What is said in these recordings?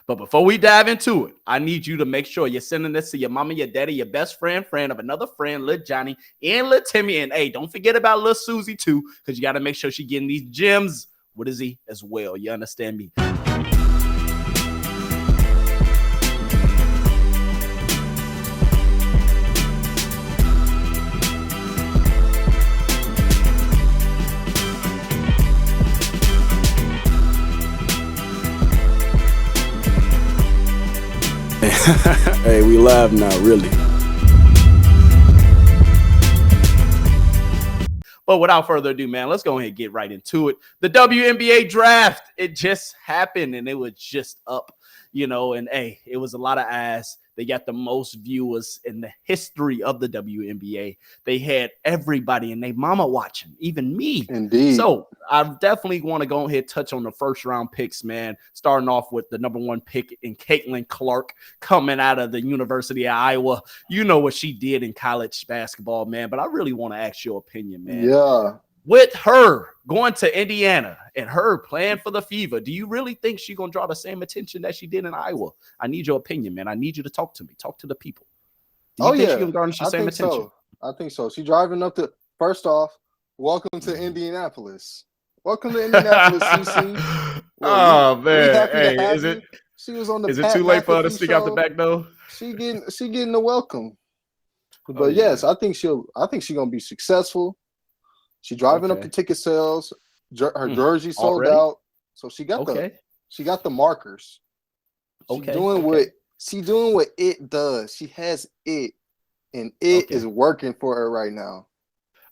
But before we dive into it, I need you to make sure you're sending this to your mama, your daddy, your best friend of another friend, Lil Johnny and Lil Timmy. And hey, don't forget about Lil Susie too, because you got to make sure she's getting these gems. What is he as well? You understand me? Hey, we live now, really. But without further ado, man, let's go ahead and get right into it. The WNBA draft, it just happened and it was just up, and hey, it was a lot of eyes. They got the most viewers in the history of the WNBA. They had everybody and their mama watching, even me. Indeed. So I definitely want to go ahead and touch on the first round picks, man. Starting off with the number 1 pick in Caitlin Clark coming out of the University of Iowa. You know what she did in college basketball, man. But I really want to ask your opinion, man. Yeah. With her going to Indiana and her playing for the Fever, do you really think she's going to draw the same attention that she did in Iowa? I need your opinion, man. I need you to talk to me. Talk to the people. Do you think she's going to garnish the same attention? So. I think so. She's driving up to, first off, welcome to Indianapolis. Welcome to Indianapolis, CC. Well, man. Hey, She was on the is it too late for her to sneak out the back door? She getting the welcome. But yes, I think she's going to be successful. She driving up the ticket sales. Her jersey sold out, so she got the markers. She's doing what it does. She has it, and it is working for her right now.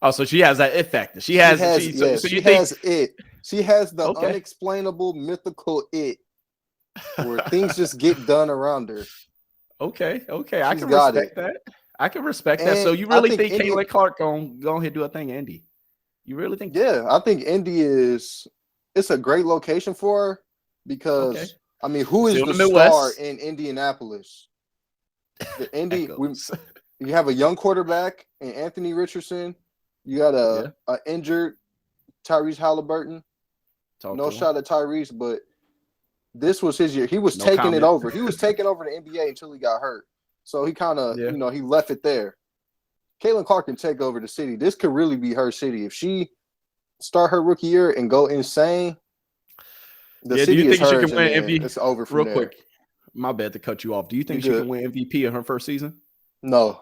Oh, so she has that it factor. She has it. She has the unexplainable, mythical it, where things just get done around her. Okay. I can respect that. I can respect that. So you really think Caitlin Clark gonna go ahead and do a thing, Indy? You really think? Yeah, I think Indy it's a great location for her because I mean, who is the star in Indianapolis? You have a young quarterback in Anthony Richardson. You got a injured Tyrese Halliburton. No shot at Tyrese, but this was his year. He was taking it over. He was taking over the NBA until he got hurt. So he kind of, he left it there. Caitlin Clark can take over the city. This could really be her city. If she start her rookie year and go insane, the city do you is think hers. She can win MVP? It's over from real there. Quick. My bad to cut you off. Do you think she can win MVP in her first season? No.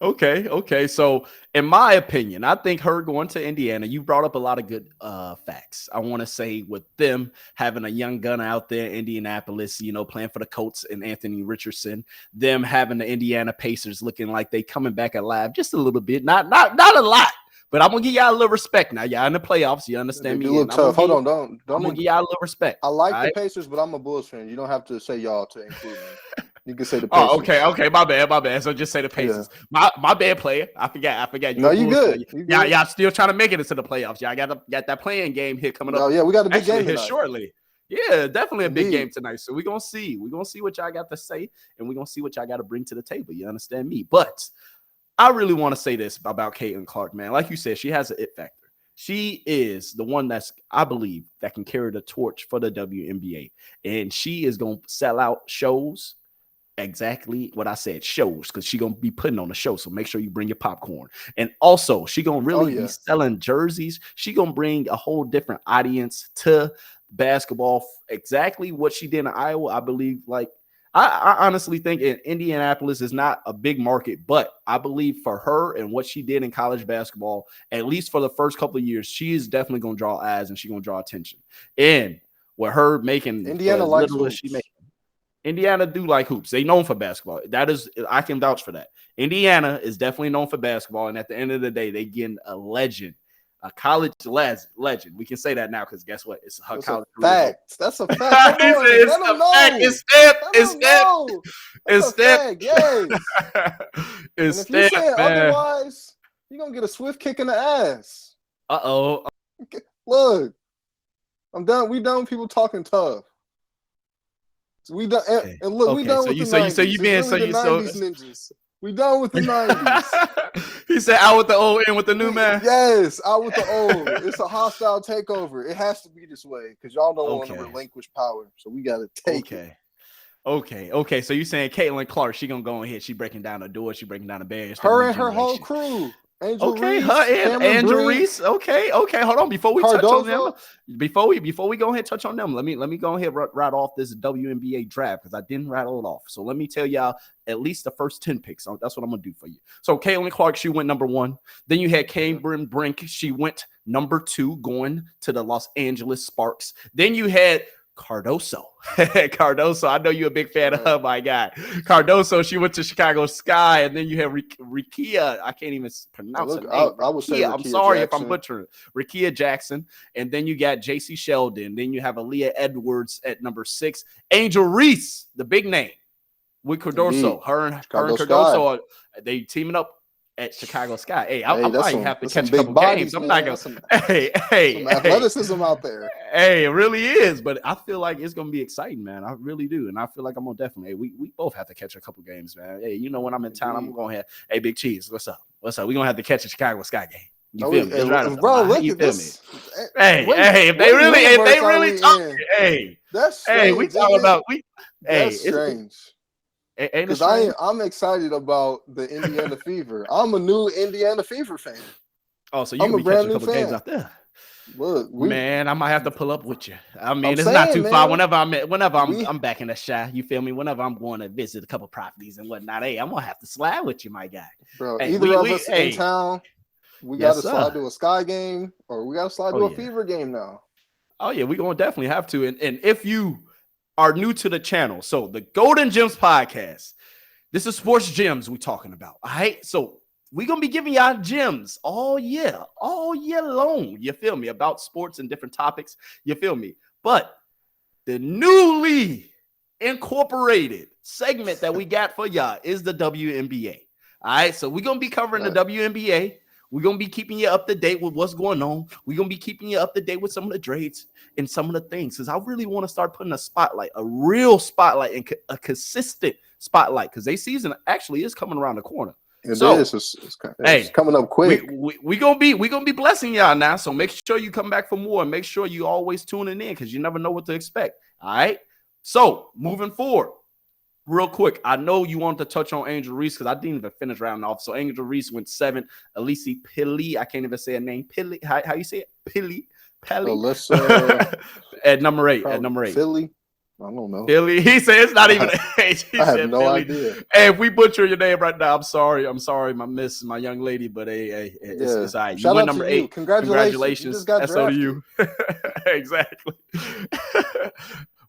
Okay. So, in my opinion, I think her going to Indiana, you brought up a lot of good facts. I want to say with them having a young gun out there, Indianapolis, playing for the Colts and Anthony Richardson, them having the Indiana Pacers looking like they coming back alive just a little bit, not a lot. But I'm gonna give y'all a little respect now. Y'all in the playoffs. You understand me? A little tough. Hold on, don't. I'm gonna give y'all a little respect. I like the Pacers, but I'm a Bulls fan. You don't have to say y'all to include me. You can say the Pacers. Oh, okay. My bad. So just say the Pacers. Yeah. My bad player. I forgot. No, you good. Y'all still trying to make it into the playoffs. Y'all got that playing game here coming up. Oh yeah, we got a big game here shortly. Yeah, definitely a big game tonight. So we're gonna see. We're gonna see what y'all got to say, and we're gonna see what y'all got to bring to the table. You understand me? But I really want to say this about Caitlin Clark, man. Like you said, she has an it factor. She is the one I believe, that can carry the torch for the WNBA. And she is going to sell out shows. Exactly what I said, shows, because she's going to be putting on a show. So make sure you bring your popcorn. And also, she's going to really be selling jerseys. She's going to bring a whole different audience to basketball. Exactly what she did in Iowa, I believe, I honestly think in Indianapolis is not a big market, but I believe for her and what she did in college basketball, at least for the first couple of years, she is definitely going to draw eyes and she's going to draw attention. And with her making Indiana likes hoops. Indiana do like hoops. They known for basketball. I can vouch for that. Indiana is definitely known for basketball, and at the end of the day, they getting a legend. A college legend. We can say that now because guess what? It's her college fact. That's a fact. It's stamped. Yes. It's stamped. If you say man. Otherwise, you're gonna get a swift kick in the ass. Uh-oh. Look, I'm done. We done with people talking tough. We done. And look, we done with the 90s. We done with the 90s. He said out with the old, in with the new, man. Yes, out with the old. It's a hostile takeover. It has to be this way because y'all don't want to relinquish power. So we got to take it. Okay. So you saying Caitlin Clark, she gonna go in here. She breaking down the door. She breaking down the barriers. Her and her whole crew. Angel Reese, Angel Reese. Okay. Hold on. Before we touch on them, before we go ahead and touch on them, let me go ahead and write off this WNBA draft because I didn't rattle it off. So let me tell y'all at least the first 10 picks. That's what I'm gonna do for you. So Caitlin Clark, she went number 1. Then you had Cameron Brink. She went number 2, going to the Los Angeles Sparks. Then you had Cardoso. I know you're a big fan of her, my guy. Cardoso, she went to Chicago Sky, and then you have Rikia. I can't even pronounce her name. I would say I'm sorry if I'm butchering. Rikia Jackson, and then you got JC Sheldon. Then you have Aaliyah Edwards at number 6. Angel Reese, the big name, with Cardoso. Her and Cardoso, they teaming up at Chicago Sky. Hey, I might have to catch a couple games. I'm not gonna. Some athleticism out there. Hey, it really is. But I feel like it's gonna be exciting, man. I really do, and I feel like I'm gonna definitely. Hey, we both have to catch a couple games, man. Hey, you know when I'm in town, I'm gonna have. Hey, Big Cheese, what's up? We gonna have to catch a Chicago Sky game. You feel me? Right, bro, look at this. Hey, if they really talking, we talking about That's strange. Because I'm excited about the Indiana Fever. I'm a new Indiana Fever fan. Oh, so you're catching a couple games out there. Look, man, I might have to pull up with you. I mean, it's not too far. Whenever I'm back in the Chi, you feel me? Whenever I'm going to visit a couple properties and whatnot, hey, I'm gonna have to slide with you, my guy. Bro, either of us in town, we got to slide to a Sky game, or we got to slide to a Fever game now. Oh yeah, we're gonna definitely have to. And if you are new to the channel, so the Golden Gems podcast, this is sports gems we're talking about. All right, so we're gonna be giving y'all gems all year long. You feel me? About sports and different topics. You feel me? But the newly incorporated segment that we got for y'all is the WNBA. All right, so we're gonna be covering the WNBA. We're going to be keeping you up to date with what's going on. We're going to be keeping you up to date with some of the trades and some of the things. Because I really want to start putting a spotlight, a real spotlight, and a consistent spotlight. Because their season actually is coming around the corner. It's coming up quick. We're gonna be blessing y'all now. So make sure you come back for more. And make sure you always tuning in because you never know what to expect. All right. So moving forward. Real quick, I know you wanted to touch on Angel Reese because I didn't even finish rounding off. So Angel Reese went 7. Alisi Pili, I can't even say her name. Pili, how you say it? Pili. At number 8. Philly. I don't know. Philly. He said it's not even an age. I have no idea. Hey, if we butcher your name right now, I'm sorry, my young lady. But it's all right. You went number 8. Congratulations. You just got drafted. You. Exactly.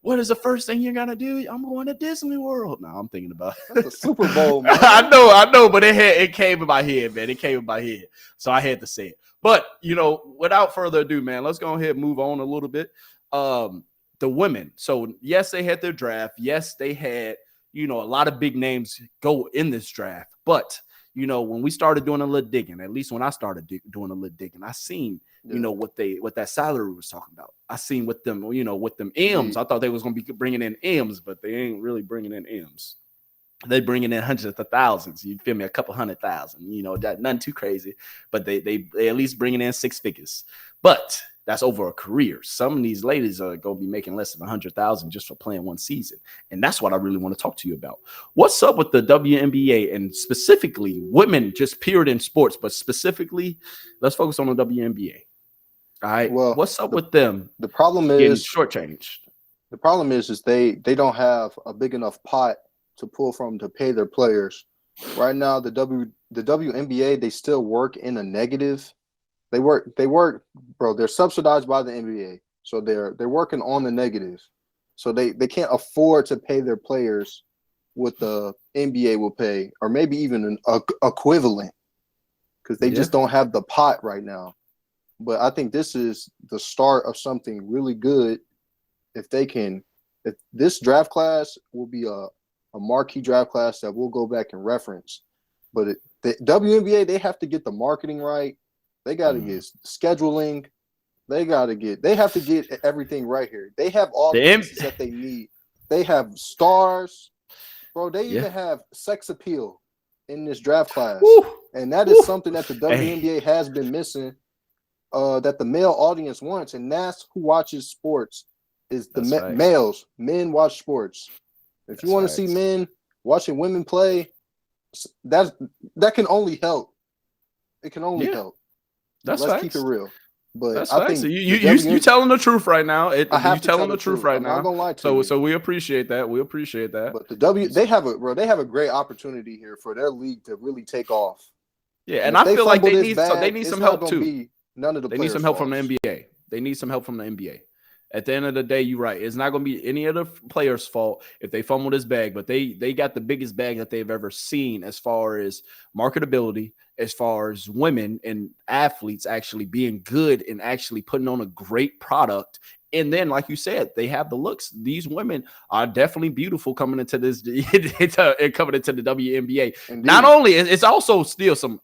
What is the first thing you're gonna do? I'm going to Disney World. No, I'm thinking about that's a Super Bowl, man. I know, but it came in my head, man. It came in my head, so I had to say it. But without further ado, man, let's go ahead and move on a little bit. The women. So yes, they had their draft. Yes, they had a lot of big names go in this draft. But when we started doing a little digging, at least when I started doing a little digging, I seen what that salary was talking about. I seen with them, with them M's. I thought they was gonna be bringing in M's, but they ain't really bringing in M's. They bringing in hundreds of thousands. You feel me? A couple 100,000. That nothing too crazy, but they at least bringing in 6 figures. But that's over a career. Some of these ladies are gonna be making less than 100,000 just for playing one season, and that's what I really want to talk to you about. What's up with the WNBA and specifically women, just period in sports, but specifically, let's focus on the WNBA. All right. Well, what's up with them? The problem is shortchanged. The problem is they don't have a big enough pot to pull from to pay their players. Right now, the WNBA, they still work in a negative. They work, bro. They're subsidized by the NBA, so they're working on the negative. So they can't afford to pay their players what the NBA will pay, or maybe even an equivalent, because they just don't have the pot right now. But I think this is the start of something really good. If this draft class will be a marquee draft class that we'll go back and reference. But the WNBA, they have to get the marketing right. They got to get scheduling. They have to get everything right here. They have all the pieces that they need. They have stars, bro. They even have sex appeal. in this draft class. Woo. And that is something that the WNBA has been missing, that the male audience wants. And that's who watches sports, is the males. Men watch sports. If you want to see men watching women play, that can only help. It can only help. Let's keep it real. But I think you telling the truth right now. You telling the truth right now. I'm not gonna lie to you. So we appreciate that. But they have a great opportunity here for their league to really take off. Yeah, and I feel like they need some help too. None of the they need some help from the NBA. They need some help from the NBA. At the end of the day, you're right. It's not going to be any of the players' fault if they fumble this bag, but they got the biggest bag that they've ever seen as far as marketability, as far as women and athletes actually being good and actually putting on a great product. And then, like you said, they have the looks. These women are definitely beautiful coming into this, coming into the WNBA. Indeed. Not only, it's also still some.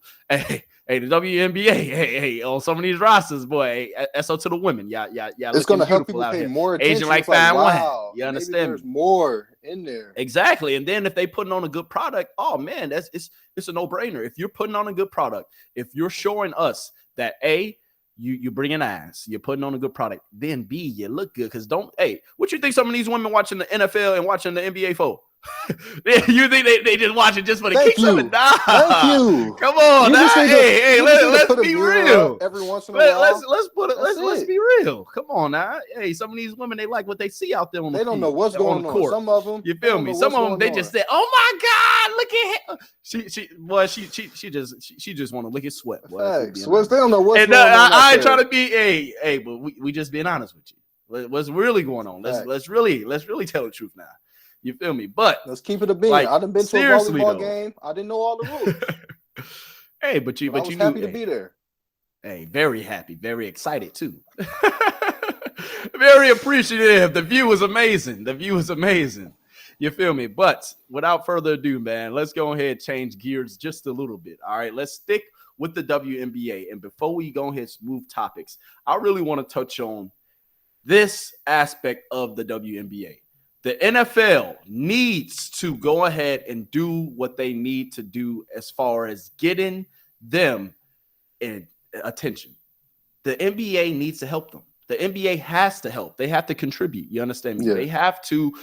Hey, the WNBA, on some of these rosters, boy, SO to the women. Yeah. It's going to help people pay more attention. Asian like fine wine. You understand? There's more in there. Exactly. And then if they putting on a good product, oh man, it's a no-brainer. If you're putting on a good product, if you're showing us that A, you bringing eyes, you're putting on a good product, then B, you look good. Because what you think some of these women watching the NFL and watching the NBA for? You think they just watch it just for the kicks of it? Nah. Thank you. Come on, let's be real. Every once in a while, let's be real. Come on now. Hey, some of these women, they like what they see out there on the They don't know what's going on. Some of them, you feel me? Some of them, they just say, "Oh my God, look at him." She just want to lick his sweat. Boy, they don't know what's going on. I ain't trying to be but we just being honest with you. What's really going on? Let's really tell the truth now. You feel me? But let's keep it a bean. I done been to a volleyball game. I didn't know all the rules. Hey, but I was happy to be there. Hey, very happy, very excited too. Very appreciative. The view was amazing. You feel me? But without further ado, man, let's go ahead and change gears just a little bit. All right, let's stick with the WNBA. And before we go ahead and move topics, I really want to touch on this aspect of the WNBA. The NFL needs to go ahead and do what they need to do as far as getting them in attention. The NBA needs to help them. The NBA has to help. They have to contribute. You understand me? Yeah. They have to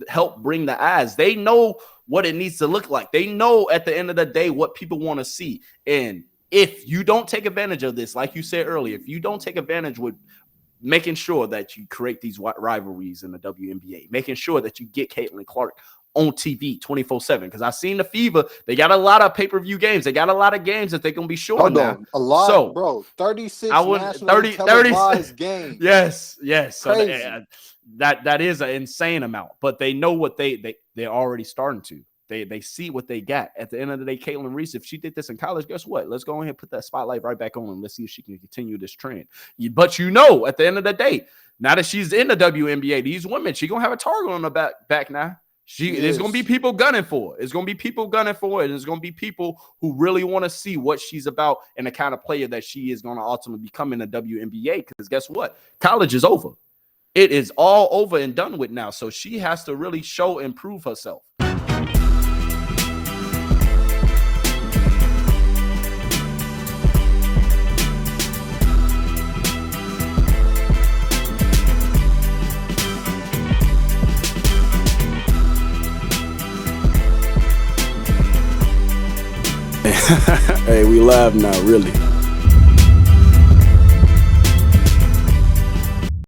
help bring the eyes. They know what it needs to look like. They know at the end of the day what people want to see. And if you don't take advantage of this, like you said earlier, if you don't take advantage with making sure that you create these rivalries in the WNBA, making sure that you get Caitlin Clark on TV 24/7. Because I've seen the Fever. They got a lot of pay-per-view games. They got a lot of games that they're going to be showing now. A lot, so, bro. 36 nationally televised games. Yes. So that is an insane amount. But they know what they're already starting to. They see what they got. At the end of the day, Caitlin Reese, if she did this in college, guess what? Let's go ahead and put that spotlight right back on and let's see if she can continue this trend. But at the end of the day, now that she's in the WNBA, these women, she's going to have a target on her back now. There's going to be people gunning for it. It's going to be people gunning for it. And there's going to be people who really want to see what she's about and the kind of player that she is going to ultimately become in the WNBA. Because guess what? College is over. It is all over and done with now. So she has to really show and prove herself. Hey, we live now, really.